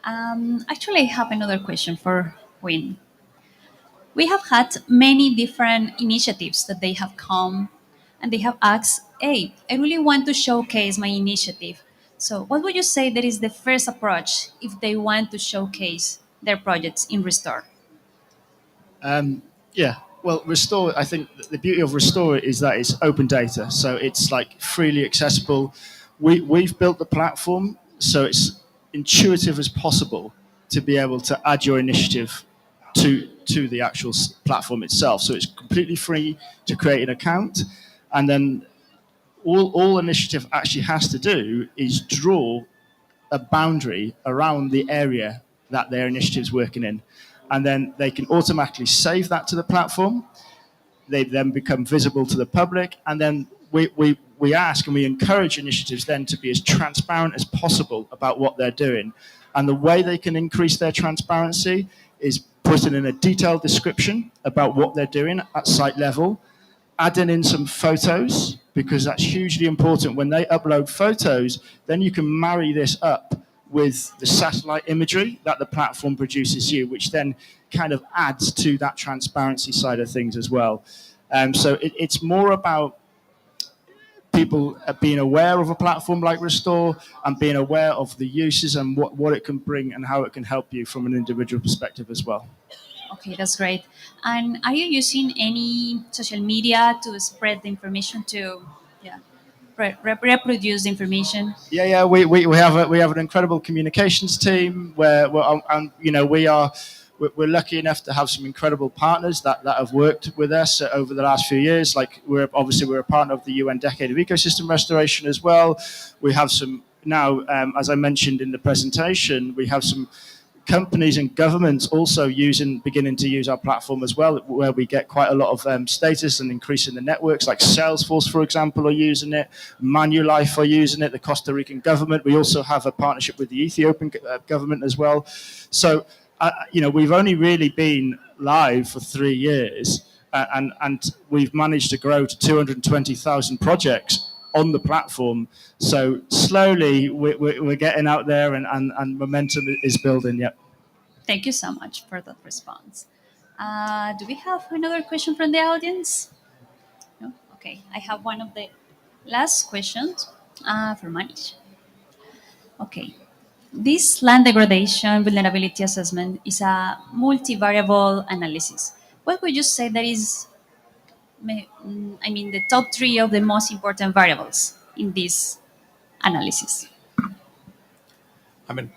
Actually, I have another question for Win. We have had many different initiatives that they have come and they have asked, hey, I really want to showcase my initiative. So, what would you say that is the first approach if they want to showcase their projects in Restore? Yeah, well, Restore, I think the beauty of Restore is that it's open data. So it's like freely accessible. We've built the platform so it's intuitive as possible to be able to add your initiative to the actual platform itself. So it's completely free to create an account. And then all initiative actually has to do is draw a boundary around the area that their initiative's working in. And then they can automatically save that to the platform. They then become visible to the public. And then we ask and we encourage initiatives then to be as transparent as possible about what they're doing. And the way they can increase their transparency is putting in a detailed description about what they're doing at site level, adding in some photos because that's hugely important. When they upload photos, then you can marry this up with the satellite imagery that the platform produces you, which then kind of adds to that transparency side of things as well. So it's more about people being aware of a platform like Restore and being aware of the uses and what it can bring and how it can help you from an individual perspective as well. Okay, that's great. And are you using any social media to spread the information to, yeah, reproduce the information? Yeah, we have an incredible communications team where and you know we're lucky enough to have some incredible partners that have worked with us over the last few years. Like we're a partner of the UN Decade of Ecosystem Restoration as well. We have some now, as I mentioned in the presentation, we have some companies and governments also beginning to use our platform as well, where we get quite a lot of status and increase in the networks. Like Salesforce, for example, are using it. Manulife are using it. The Costa Rican government. We also have a partnership with the Ethiopian government as well. So, we've only really been live for 3 years, and we've managed to grow to 220,000 projects on the platform. So slowly we're getting out there, and momentum is building. Yep. Thank you so much for that response. Do we have another question from the audience? No? Okay, I have one of the last questions for Manish. Okay, this land degradation vulnerability assessment is a multivariable analysis. What would you say that is, the top three of the most important variables in this analysis? I mean,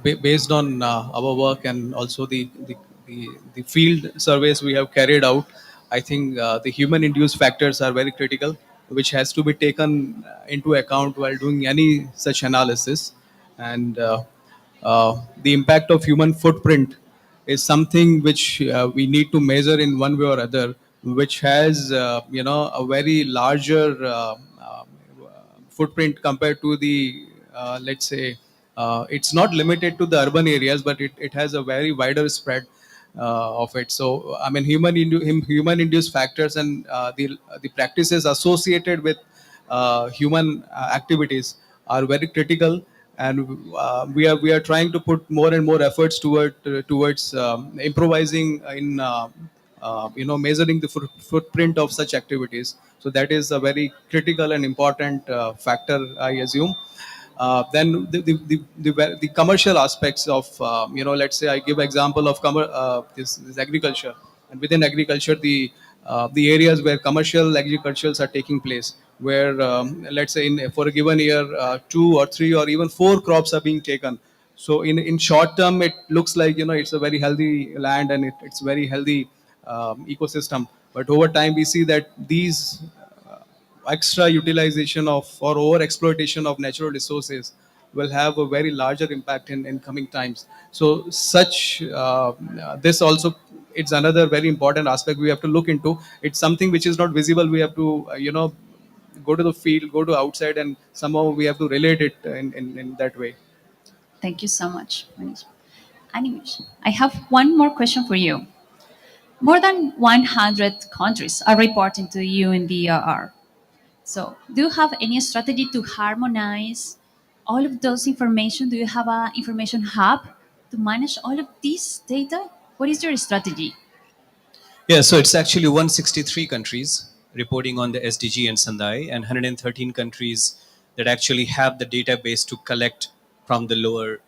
based on our work and also the field surveys we have carried out, I think the human-induced factors are very critical, which has to be taken into account while doing any such analysis. And the impact of human footprint is something which we need to measure in one way or other, which has a very larger footprint compared to the let's say it's not limited to the urban areas, but it has a very wider spread of it. So I mean, human induced factors and the practices associated with human activities are very critical, and we are trying to put more and more efforts towards improvising in measuring the footprint of such activities. So that is a very critical and important factor, I assume. Then the commercial aspects of let's say I give example of this agriculture, and within agriculture the areas where commercial agricultures are taking place, where let's say for a given year 2 or 3 or even 4 crops are being taken. So in short term it looks like it's a very healthy land, and it's very healthy ecosystem, but over time we see that these extra utilization of or over exploitation of natural resources will have a very larger impact in coming times. So such this also, it's another very important aspect we have to look into. It's something which is not visible. We have to go to the field, go to outside, and somehow we have to relate it in that way. Thank you so much, Manish. Animesh, I have one more question for you. More than 100 countries are reporting to you in the ERR. So, do you have any strategy to harmonize all of those information? Do you have an information hub to manage all of this data? What is your strategy? Yeah, so it's actually 163 countries reporting on the SDG and Sendai, and 113 countries that actually have the database to collect from the lower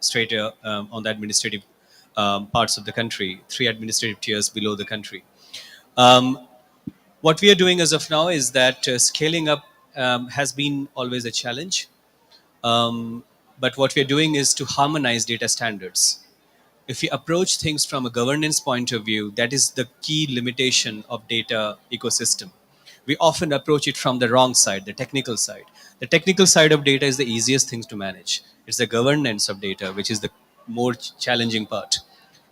strata on the administrative parts of the country, three administrative tiers below the country. Um, what we are doing as of now is that scaling up has been always a challenge. But what we are doing is to harmonize data standards. If we approach things from a governance point of view, that is the key limitation of data ecosystem. We often approach it from the wrong side, the technical side. The technical side of data is the easiest things to manage. It's the governance of data, which is the more challenging part.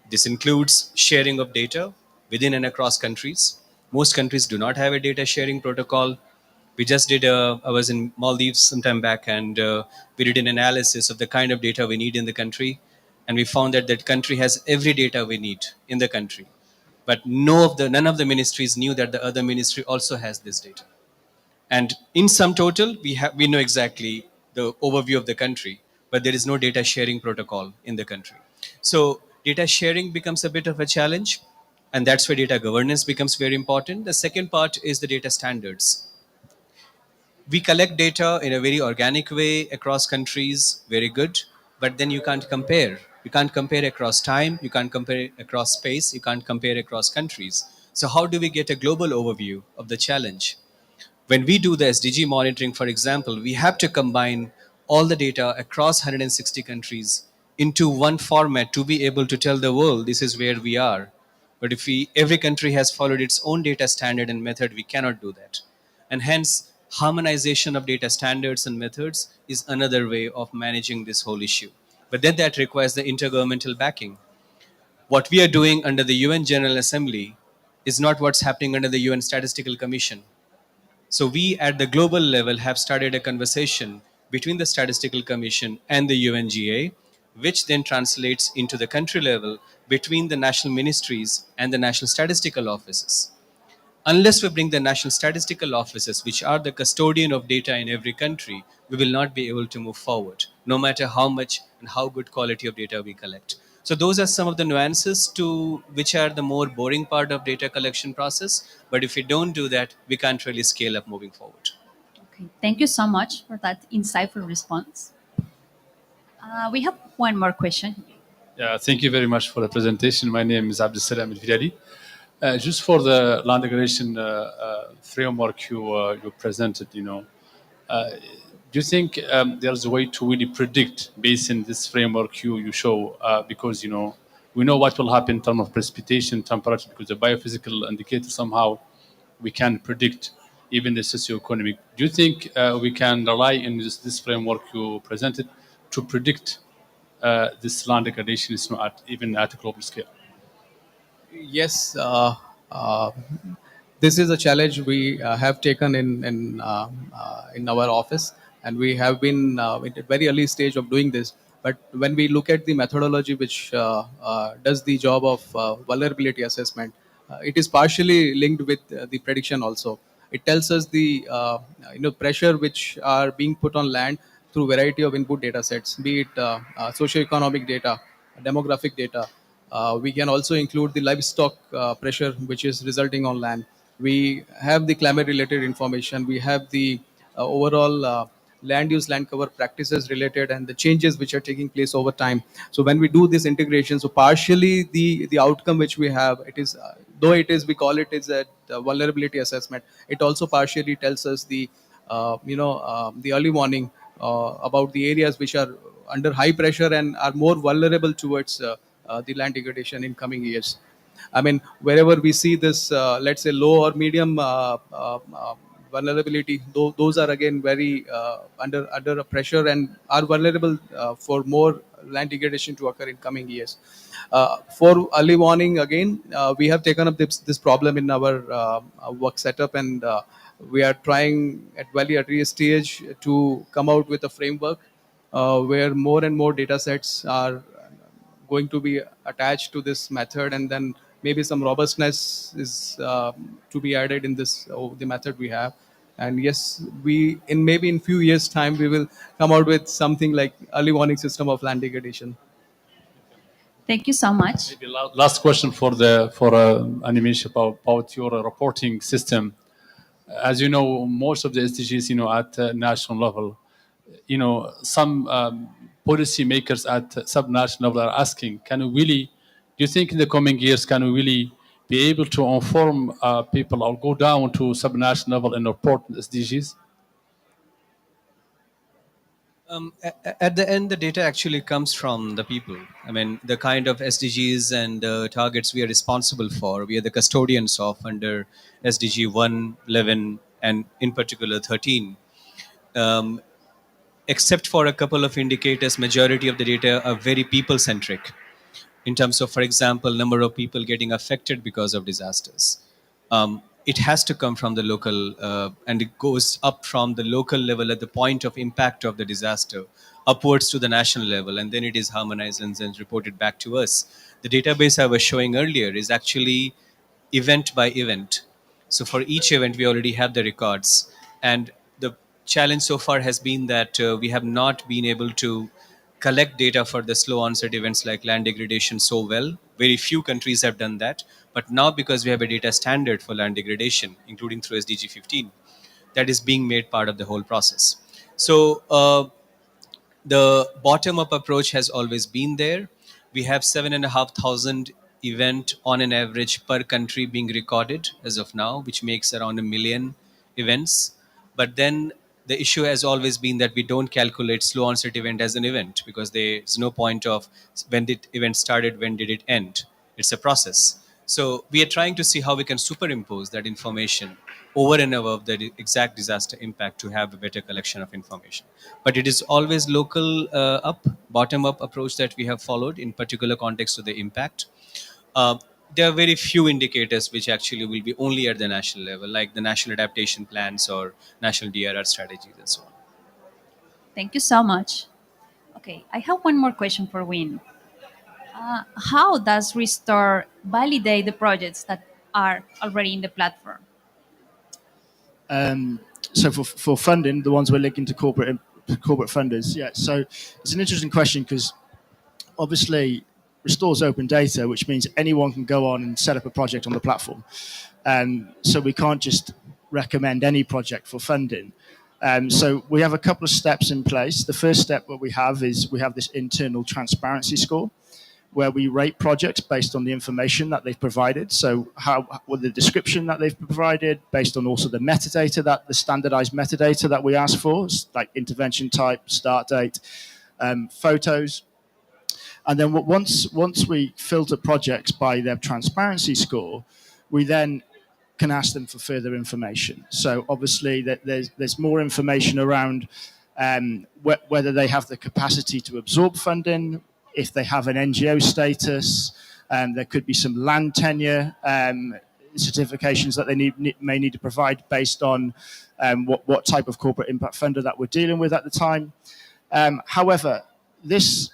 This includes sharing of data within and across countries. Most countries do not have a data sharing protocol. We just did I was in Maldives some time back, and we did an analysis of the kind of data we need in the country, and we found that that country has every data we need in the country, but none of the ministries knew that the other ministry also has this data. And in sum total, we know exactly the overview of the country, but there is no data sharing protocol in the country. So data sharing becomes a bit of a challenge, and that's where data governance becomes very important. The second part is the data standards. We collect data in a very organic way across countries, very good, but then you can't compare. You can't compare across time, you can't compare across space, you can't compare across countries. So how do we get a global overview of the challenge? When we do the SDG monitoring, for example, we have to combine all the data across 160 countries into one format to be able to tell the world this is where we are. But if every country has followed its own data standard and method, we cannot do that. And hence, harmonization of data standards and methods is another way of managing this whole issue. But then that requires the intergovernmental backing. What we are doing under the UN General Assembly is not what's happening under the UN Statistical Commission. So we at the global level have started a conversation between the Statistical Commission and the UNGA, which then translates into the country level between the national ministries and the national statistical offices. Unless we bring the national statistical offices, which are the custodian of data in every country, we will not be able to move forward, no matter how much and how good quality of data we collect. So those are some of the nuances to which are the more boring part of data collection process. But if we don't do that, we can't really scale up moving forward. Okay, thank you so much for that insightful response. We have one more question. Yeah, thank you very much for the presentation. My name is Abdulsalam El-Vidali. Just for the land degradation framework you presented, do you think there's a way to really predict based on this framework you show? Because we know what will happen in terms of precipitation, temperature, because the biophysical indicator somehow we can predict even the socioeconomic. Do you think we can rely on this framework you presented to predict this land degradation is not even at a global scale? Yes, uh, this is a challenge we have taken in our office, and we have been at a very early stage of doing this. But when we look at the methodology which does the job of vulnerability assessment, it is partially linked with the prediction also. It tells us the pressure which are being put on land through variety of input data sets, be it socioeconomic data, demographic data. We can also include the livestock pressure which is resulting on land. We have the climate related information. We have the overall land use, land cover practices related, and the changes which are taking place over time. So when we do this integration, so partially the outcome which we have, it is though it is, we call it is a vulnerability assessment. It also partially tells us the early warning about the areas which are under high pressure and are more vulnerable towards the land degradation in coming years. I mean, wherever we see this, let's say low or medium vulnerability, those are again very under a pressure and are vulnerable for more land degradation to occur in coming years. For early warning, again, we have taken up this problem in our work setup, and we are trying at very early stage to come out with a framework where more and more data sets are going to be attached to this method, and then maybe some robustness is to be added in this the method we have. And yes, we in maybe in few years time we will come out with something like early warning system of land degradation. Thank you so much. Maybe last question for animation about your reporting system. As you know, most of the SDGs, at national level, some policy makers at subnational level are asking, can we really, do you think in the coming years, can we really be able to inform people or go down to subnational level and report SDGs? At the end, the data actually comes from the people. I mean, the kind of SDGs and targets we are responsible for, we are the custodians of under SDG 1, 11, and in particular 13. Um, except for a couple of indicators, majority of the data are very people centric in terms of, for example, number of people getting affected because of disasters. It has to come from the local, and it goes up from the local level at the point of impact of the disaster upwards to the national level, and then it is harmonized and then reported back to us. The database I was showing earlier is actually event by event. So for each event, we already have the records. And the challenge so far has been that we have not been able to collect data for the slow onset events like land degradation so well. Very few countries have done that. But now, because we have a data standard for land degradation, including through SDG 15, that is being made part of the whole process. So the bottom up approach has always been there. We have 7,500 event on an average per country being recorded as of now, which makes around a million events. But then the issue has always been that we don't calculate slow onset event as an event, because there's no point of when did event started, when did it end. It's a process. So we are trying to see how we can superimpose that information over and above the exact disaster impact to have a better collection of information. But it is always local up, bottom up approach that we have followed in particular context of the impact. uh, there are very few indicators which actually will be only at the national level, like the national adaptation plans or national DRR strategies and so on. Thank you so much. Okay, I have one more question for Win. How does Restore validate the projects that are already in the platform? So for funding, the ones we're linking to corporate funders, yeah. So it's an interesting question because obviously Restore's open data, which means anyone can go on and set up a project on the platform. So we can't just recommend any project for funding. So we have a couple of steps in place. The first step that we have is we have this internal transparency score, where we rate projects based on the information that they've provided. So with the description that they've provided, based on also the metadata, that the standardized metadata that we ask for, like intervention type, start date, photos. And then once we filter projects by their transparency score, we then can ask them for further information. So obviously there's more information around whether they have the capacity to absorb funding, if they have an NGO status. There could be some land tenure certifications that they may need to provide based on what type of corporate impact funder that we're dealing with at the time. However, this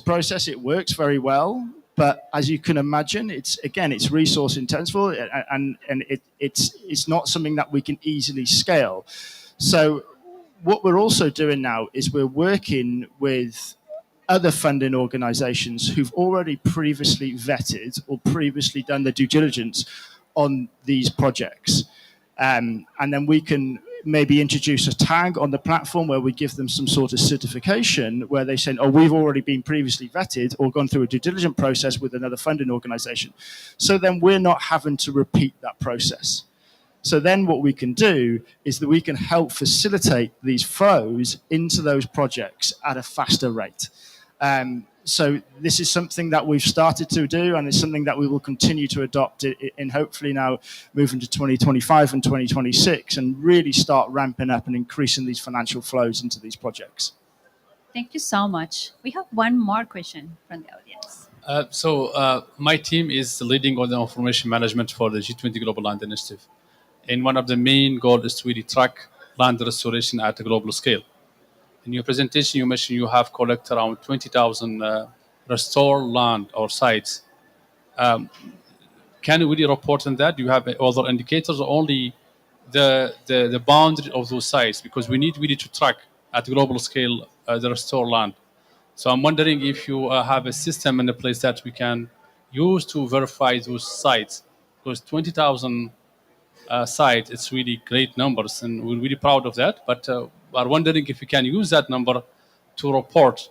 process, it works very well, but as you can imagine, it's resource intensive, and it's not something that we can easily scale. So what we're also doing now is we're working with other funding organizations who've already previously vetted or previously done the due diligence on these projects. And then we can maybe introduce a tag on the platform where we give them some sort of certification where they say, oh, we've already been previously vetted or gone through a due diligence process with another funding organization. So then we're not having to repeat that process. So then what we can do is that we can help facilitate these flows into those projects at a faster rate. So this is something that we've started to do, and it's something that we will continue to adopt in hopefully now moving to 2025 and 2026 and really start ramping up and increasing these financial flows into these projects. Thank you so much. We have one more question from the audience. My team is leading on the information management for the G20 Global Land Initiative. And one of the main goals is to really track land restoration at a global scale. In your presentation, you mentioned you have collected around 20,000 restored land or sites. Can you really report on that? Do you have other indicators or only the boundary of those sites? Because we need really to track at a global scale the restored land. So I'm wondering if you have a system in the place that we can use to verify those sites. Because 20,000 site, it's really great numbers, and we're really proud of that. But are wondering if you can use that number to report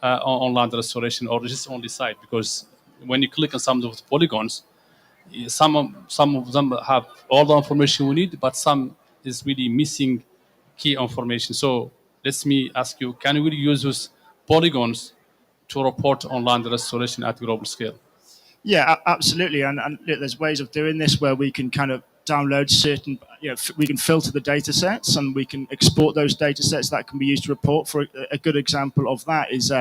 on land restoration, or just only site, because when you click on some of the polygons, some of them have all the information we need, but some is really missing key information. So let me ask you: can you really use those polygons to report on land restoration at global scale? Yeah, absolutely. And there's ways of doing this where we can kind of download certain, we can filter the data sets and we can export those data sets that can be used to report. For a good example of that is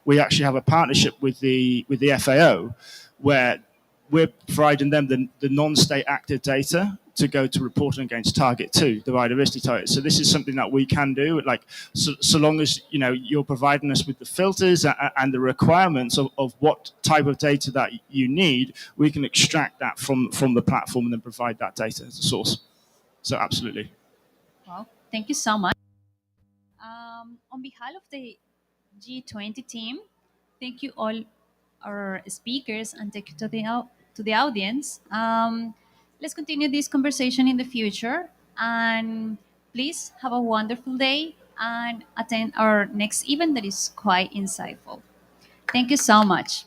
we actually have a partnership with the FAO where we're providing them the non-state active data to go to reporting against target 2, the biodiversity target. So this is something that we can do, like so long as you're providing us with the filters and the requirements of what type of data that you need, we can extract that from the platform and then provide that data as a source. So absolutely. Well, thank you so much. On behalf of the G20 team, thank you all our speakers and thank you to the audience. Let's continue this conversation in the future, and please have a wonderful day and attend our next event that is quite insightful. Thank you so much.